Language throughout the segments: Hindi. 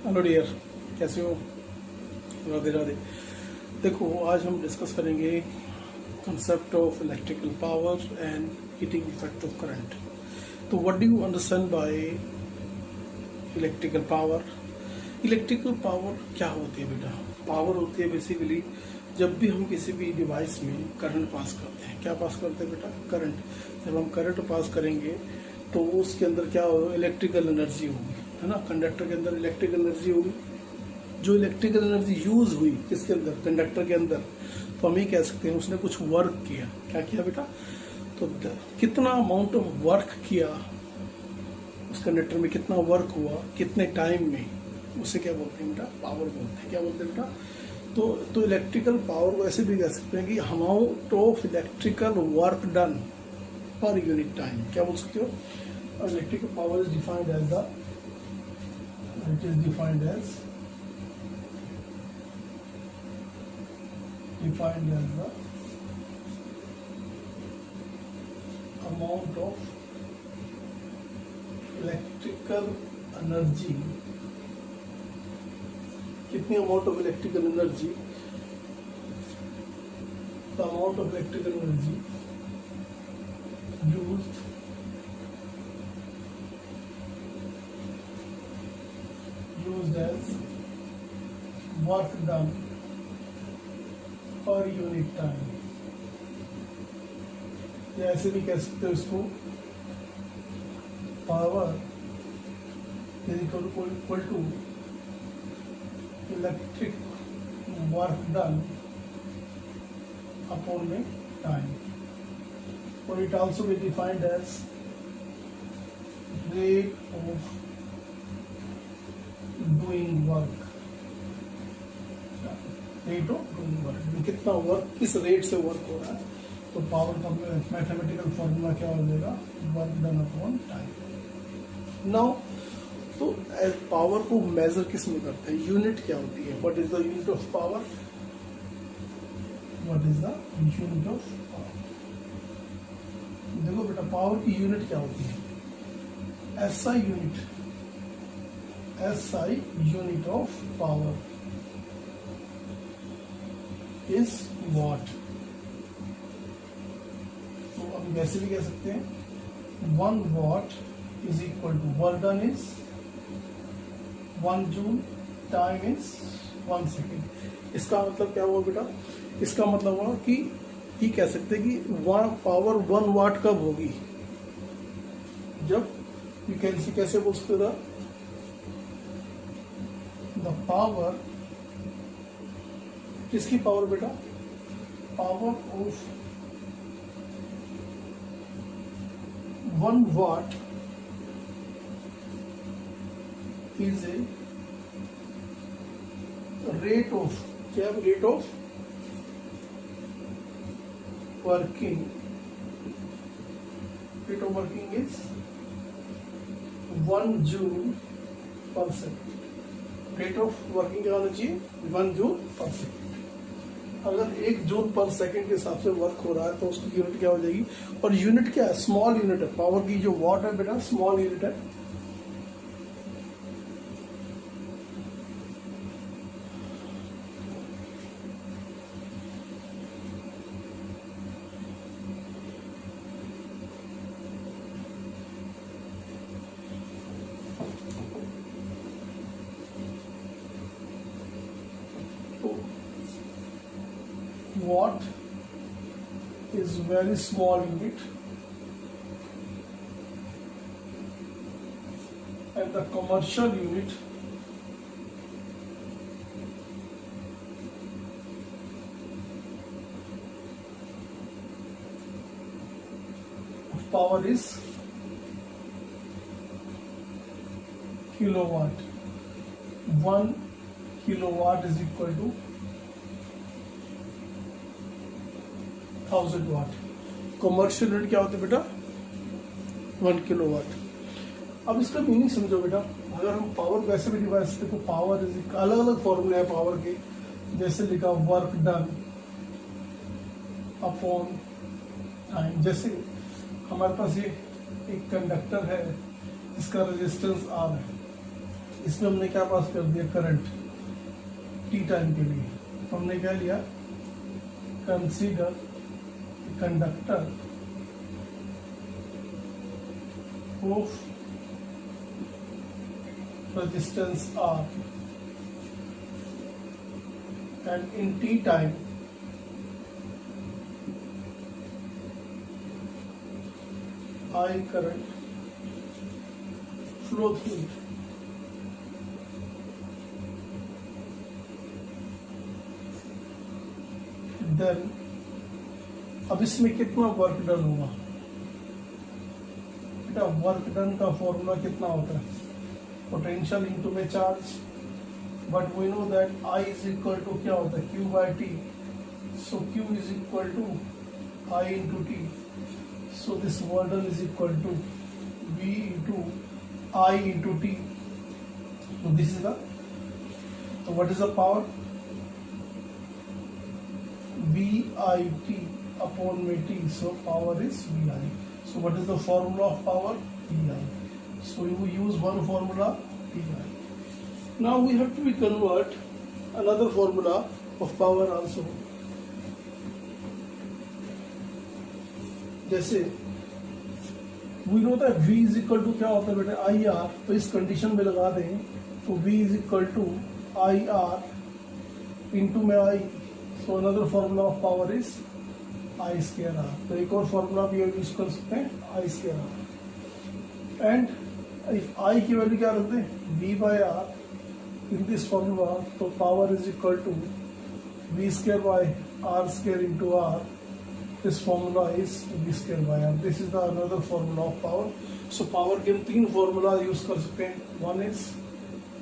हेलो डियर, कैसे हो? राधे राधे। देखो, आज हम डिस्कस करेंगे concept of electrical power and heating effect of current. तो what do you understand by electrical power? Electrical power क्या होती है बेटा? पावर होती है बेसिकली जब भी हम किसी भी डिवाइस में करंट पास करते हैं। क्या पास करते हैं बेटा? करंट। जब हम करंट पास करेंगे तो उसके अंदर क्या होगा? इलेक्ट्रिकल एनर्जी होगी, है ना। कंडक्टर के अंदर इलेक्ट्रिकल एनर्जी होगी। जो इलेक्ट्रिकल एनर्जी यूज हुई किसके अंदर? कंडक्टर के अंदर। तो हम ये कह सकते हैं उसने कुछ वर्क किया। क्या किया बेटा? तो कितना अमाउंट ऑफ वर्क किया उस कंडक्टर में, कितना वर्क हुआ, कितने टाइम में, उसे क्या बोलते हैं बेटा? पावर बोलते हैं। क्या बोलते हैं बेटा? तो इलेक्ट्रिकल पावर को ऐसे भी कह सकते हैं कि amount of electrical work done per unit time. क्या बोल सकते हो? Electrical power is defined as the amount of electrical energy। कितनी amount of electrical energy? The amount of electrical energy used as work done per unit time। या ऐसे भी कह सकते हो इसको, power is equal to electric work done upon में टाइम। और it also be defined as rate of doing work. Rate of doing work, कितना वर्क, किस रेट से वर्क हो रहा है। तो पावर का मैथमेटिकल फॉर्मूला क्या हो जाएगा? Work done upon time. Now तो पावर को मेजर किस में करते हैं? यूनिट क्या होती है? What is the unit of power? What is the unit of power? देखो बेटा, पावर की यूनिट क्या होती है? SI unit. SI unit of power is watt। तो हम वैसे भी कह सकते हैं 1 watt is equal to work done is 1 joule, time is 1 second। इसका मतलब क्या हुआ बेटा? इसका मतलब हुआ कि ये कह सकते हैं कि पावर 1 वाट कब होगी? जब यू कैन सी, कैसे बोल सकते था? द पावर, किसकी पावर बेटा? Power of 1 watt is a rate of, क्या? Rate of working. Rate of working is 1 joule per second. Rate of working क्या होना चाहिए? 1 जूल पर सेकेंड। अगर 1 जूल पर सेकेंड के हिसाब से वर्क हो रहा है तो उसकी यूनिट क्या हो जाएगी? और यूनिट क्या है? स्मॉल यूनिट है। पावर की जो वॉट है बेटा, स्मॉल यूनिट है। Watt is very small unit and the commercial unit of power is kilowatt। 1 kilowatt is equal to 1000 watt. Commercial unit क्या होती है बेटा? 1 किलोवाट। अब इसका मीनिंग समझो बेटा। अगर हम पावर वैसे भी डिवाइस, देखो पावर इज अलग अलग फॉर्मूले हैं पावर के। जैसे लिखा वर्क डन अपॉन टाइम। जैसे हमारे पास ये एक कंडक्टर है जिसका रेजिस्टेंस R है, इसमें हमने क्या पास कर दिया, करंट टी टाइम के लिए। तो हमने क्या लिया, consider conductor of resistance R and in T time I current flow through it. Then अब इसमें कितना वर्क डन होगा बेटा, वर्क डन का फॉर्मूला कितना होता है, पोटेंशियल इनटू में charge, but we know that I is equal to क्या होता है, Q by T, so Q is equal to I into T, so this work done is equal to V into I into T, so this is the, so what is the power, VIT upon T, so power is VI. So what is the formula of power, VI. So you use one formula, VI. Now we have to convert another formula of power also. जैसे we know that V is equal to क्या होता है बेटा, IR, तो इस कंडीशन में लगा दें तो V is equal to IR into में I, so another formula of power is I square R. तो एक और फॉर्मूला भी यूज कर सकते हैं, I square R. And if I की वैल्यू क्या रखते हैं, V by R in this formula, तो power is equal to V square by R square into R. This formula is V square by R. This is the another formula of power. So power के हम तीन फॉर्मूला यूज कर सकते हैं, one is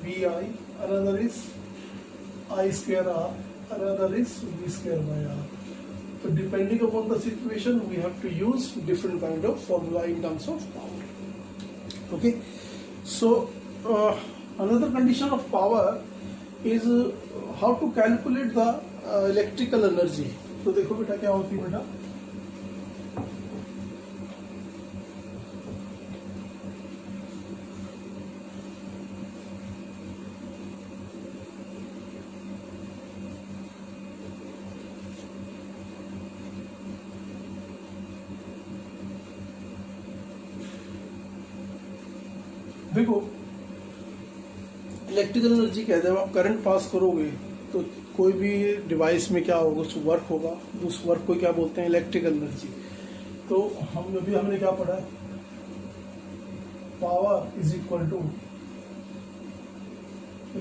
VI, another is I square R, another is V square by R. So depending upon the situation, we have to use different kind of formula in terms of power. Okay. So another condition of power is how to calculate the electrical energy. तो देखो बेटा क्या होती है बेटा, देखो इलेक्ट्रिकल एनर्जी क्या है, जब आप करंट पास करोगे तो कोई भी डिवाइस में क्या होगा, उस वर्क होगा, उस वर्क को क्या बोलते हैं, इलेक्ट्रिकल एनर्जी। तो हम अभी हमने क्या पढ़ा है, power is equal to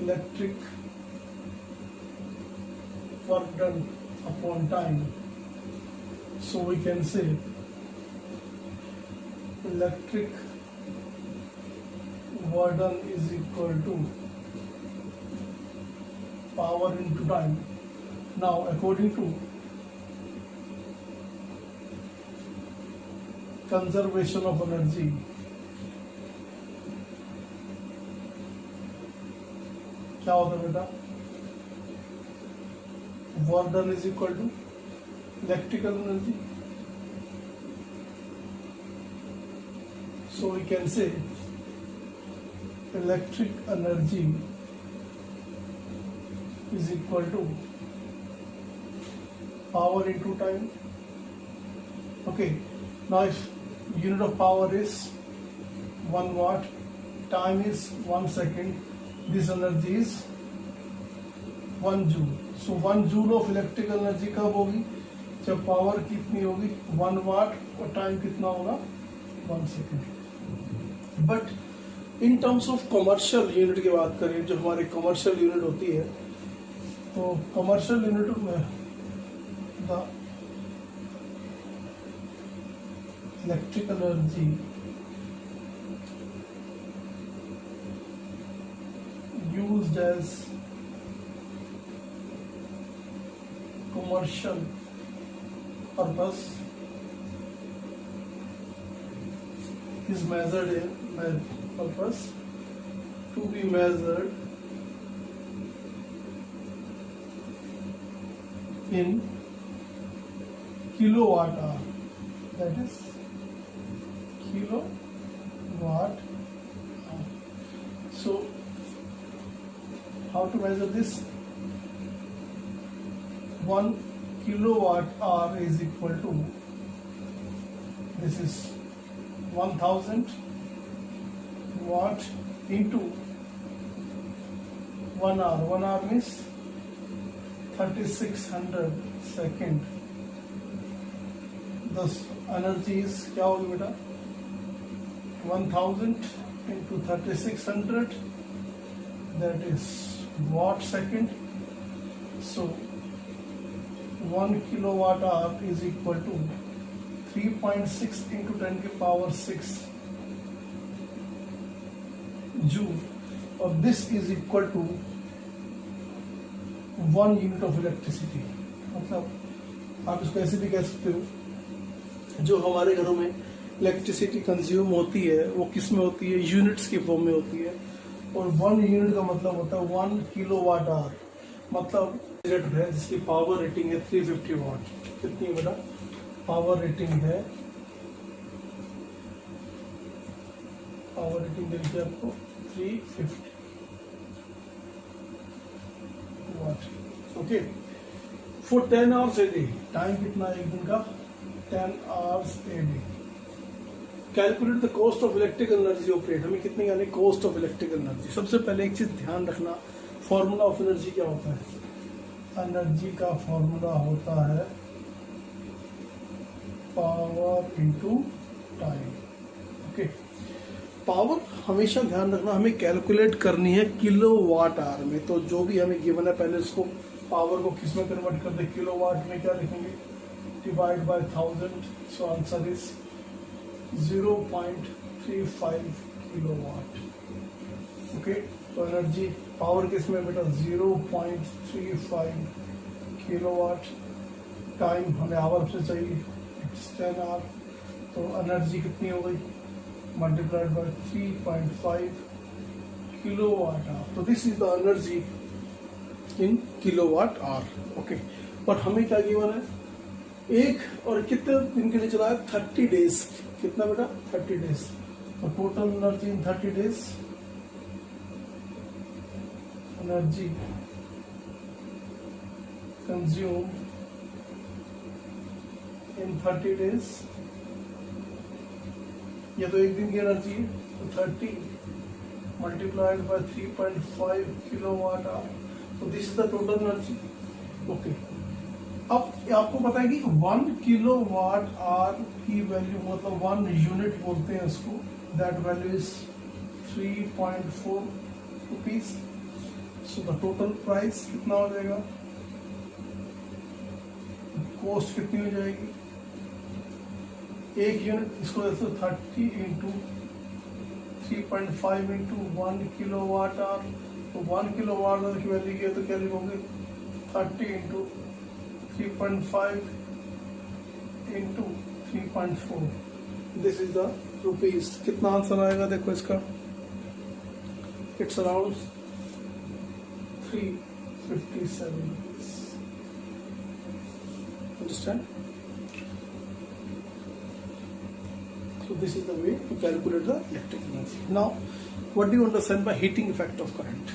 electric work done upon time, so we can say electric work done is equal to power into time. Now according to conservation of energy, क्या होता है बेटा, work done is equal to electrical energy, so we can say electric energy is equal to power into time. Okay, now if unit of power is 1 watt, time is 1 second, this energy is 1 joule. So 1 joule of electrical energy कब होगी, जब पावर कितनी होगी, 1 watt, और टाइम कितना होगा, 1 second. But in terms of commercial unit की बात करें, जो हमारी कमर्शियल यूनिट होती है, तो कमर्शियल यूनिट में the electrical energy used as commercial purpose is measured in purpose to be measured in kilowatt hour, that is kilowatt hour. So how to measure this? 1 kilowatt hour is equal to, this is 1000 watt into 1 hour. 1 hour means 3600 second. Thus energy is क्या होगी बेटा 1000 into 3600, that is watt second. So 1 kilowatt hour is equal to 3.6 into 10 की power 6 joule, और this is equal to 1 unit of electricity. मतलब आप इसको ऐसे भी कह सकते हो, जो हमारे घरों में इलेक्ट्रिसिटी कंज्यूम होती है वो किस में होती है, यूनिट्स की फॉर्म में होती है, और 1 यूनिट का मतलब होता है 1 किलोवाट आवर, मतलब यूनिट है जिसकी पावर रेटिंग है 350 वाट. कितनी बेटा पावर रेटिंग है? पावर रेटिंग मिलती है आपको 350 watt. Okay, for 10 hours a day. Time कितना है एक दिन का? 10 hours a day. Calculate the cost of electrical energy operate. हमें कितनी यानी कॉस्ट ऑफ इलेक्ट्रिकल एनर्जी. सबसे पहले एक चीज ध्यान रखना, फॉर्मूला ऑफ एनर्जी क्या होता है? एनर्जी का फॉर्मूला होता है power into time. Okay, power हमेशा ध्यान रखना हमें कैलकुलेट करनी है किलोवाट आवर में. तो जो भी हमें गिवन है पहले उसको पावर को किस में कन्वर्ट कर दे, किलोवाट में. क्या लिखेंगे? divide by 1000, so answer is 0.35 kilowatt. Okay, तो एनर्जी पावर किस में बेटा? 0.35 किलोवाट. टाइम हमें आवर से चाहिए, इट्स 10 आवर. तो एनर्जी कितनी हो गई? Multiplied by 3.5 kilowatt hour. तो this is the energy in kilowatt hour. Okay, और हमें क्या गिवन है? एक और कितने दिन के लिए चला है? 30 डेज. कितना बेटा? 30 डेज. तो total energy in 30 days, energy consume in 30 days. ये तो एक दिन की एनर्जी है, तो 30 मल्टीप्लाइड बाय 3.5 किलोवाट आवर. तो this is the total energy. Okay, अब आपको पता है कि 1 किलोवाट आवर की वैल्यू मतलब 1 यूनिट बोलते हैं उसको. That value is 3.4 rupees. So the total price कितना हो जाएगा? कॉस्ट कितनी हो जाएगी? एक यूनिट इसको देखो 30 इंटू 3.5 इंटू 1 किलोवाट आवर. तो 1 किलोवाट आवर की वैल्यू की है तो क्या लिखोगे? 30 into 3.5 into 3.4. This is the rupees. कितना आंसर आएगा देखो इसका? It's around 357 rupees. Understand? So this is the way to calculate the electric energy. Now, what do you understand by heating effect of current?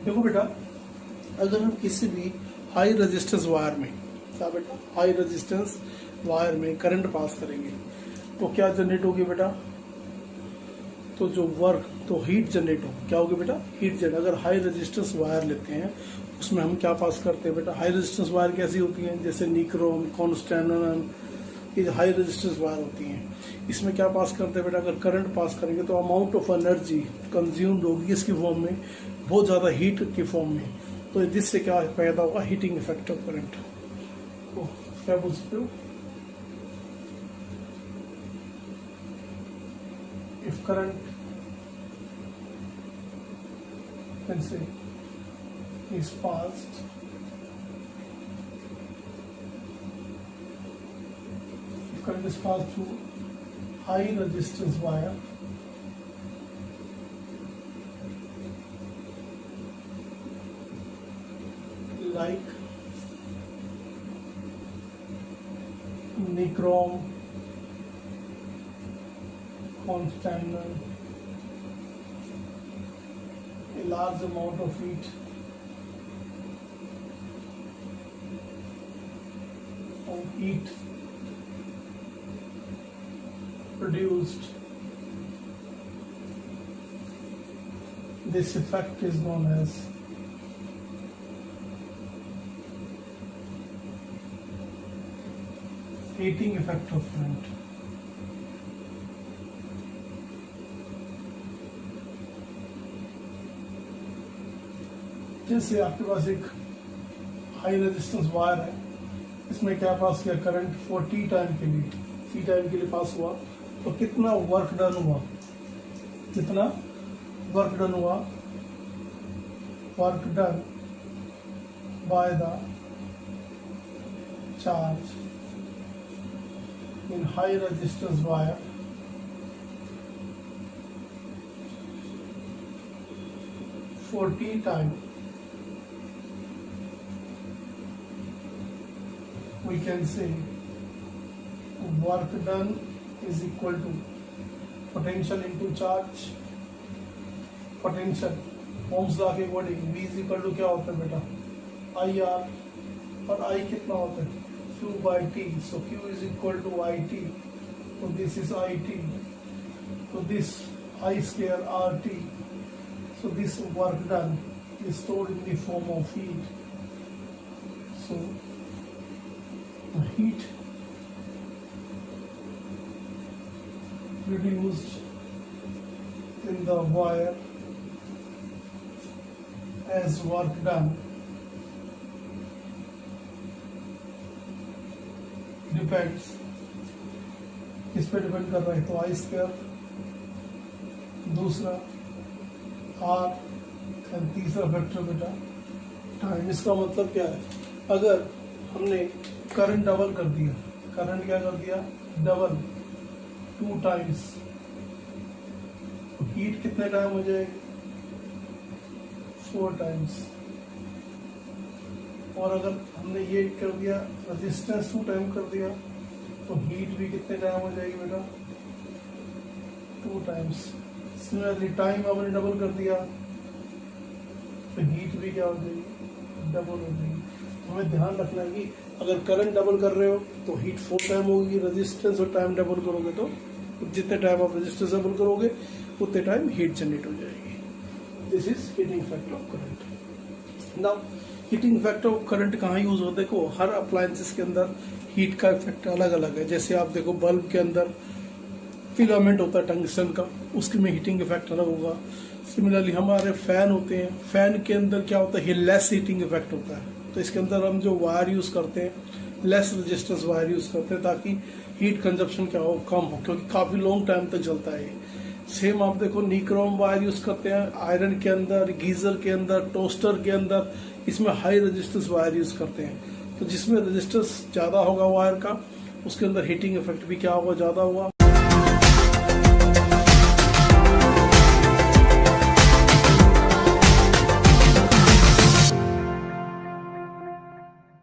देखो बेटा, अगर हम किसी भी हाई रेजिस्टेंस वायर में, क्या बेटा हाई रेजिस्टेंस वायर में करंट पास करेंगे तो क्या जनरेट होगी बेटा? तो जो वर्क तो हीट जनरेट होगी. क्या होगी बेटा? Heat generate. अगर हाई रेजिस्टेंस वायर लेते हैं उसमें हम क्या पास करते हैं बेटा? हाई रेजिस्टेंस वायर कैसी होती हैं? जैसे निक्रोम, कॉन्स्टेंटन, ये हाई रेजिस्टेंस वायर होती हैं. इसमें क्या पास करते हैं बेटा? अगर करंट पास करेंगे तो अमाउंट ऑफ एनर्जी कंज्यूम्ड होगी इसकी फॉर्म में, बहुत ज़्यादा हीट की फॉर्म में. तो जिससे क्या पैदा होगा? Heating effect of current. क्या बोल सकते हो? If current can say is passed current is passed through high resistance wire like nichrome, constantan, a large amount of heat produced. This effect is known as heating effect of current. जैसे आपके पास एक हाई रेजिस्टेंस वायर है, इसमें क्या पास किया करंट 40 टाइम के लिए, टी टाइम के लिए पास हुआ, तो कितना वर्क डन हुआ, कितना वर्क डन हुआ, work done by the charge in high resistance wire time, we can say work done is equal to potential into charge. Potential ohms law के according V is equal to क्या होता है बेटा, IR, और I कितना होता है Q by T. So Q is equal to IT. So this is IT. So this I square RT. So this work done is stored in the form of heat. So the heat produced in the wire as work done depends, किस पे डिपेंड कर रहा है, तो आई स्क्वायर, दूसरा आर, एंड तीसरा फैक्टर बेटा टाइम। इसका मतलब क्या है, अगर हमने करंट डबल कर दिया, करंट क्या कर दिया डबल 2 टाइम्स, तो हीट कितने टाइम हो जाएगी 4 टाइम्स, और अगर हमने ये कर दिया रेजिस्टेंस 2 टाइम कर दिया, तो हीट भी कितने टाइम हो जाएगी बेटा 2 टाइम्स। सिमिलरली टाइम हमने डबल कर दिया, तो हीट भी क्या हो जाएगी डबल हो जाएगी। हमें ध्यान रखना है कि अगर करंट डबल कर रहे हो तो हीट 4 टाइम होगी, रेजिस्टेंस और टाइम डबल करोगे तो जितने टाइम आप रेजिस्टेंस डबल करोगे उतने टाइम हीट जनरेट हो जाएगी। This is heating effect of current. Now heating effect of current कहाँ यूज होता है, देखो हर अप्लायंसेस के अंदर हीट का इफेक्ट अलग अलग है। जैसे आप देखो बल्ब के अंदर फिलामेंट होता है टंगस्टन का, उसके में हीटिंग इफेक्ट अलग होगा। सिमिलरली हमारे फैन होते हैं, फैन के अंदर क्या होता है लेस हीटिंग इफेक्ट होता है, तो इसके अंदर हम जो वायर यूज करते हैं लेस रेजिस्टेंस वायर यूज करते हैं ताकि हीट कंजप्शन क्या हो कम हो, क्योंकि काफी लॉन्ग टाइम तक चलता है। सेम आप देखो निक्रोम वायर यूज करते हैं आयरन के अंदर, गीजर के अंदर, टोस्टर के अंदर, इसमें हाई रेजिस्टेंस वायर यूज करते हैं। तो जिसमें रेजिस्टेंस ज्यादा होगा वायर का, उसके अंदर हीटिंग इफेक्ट भी क्या होगा ज्यादा होगा,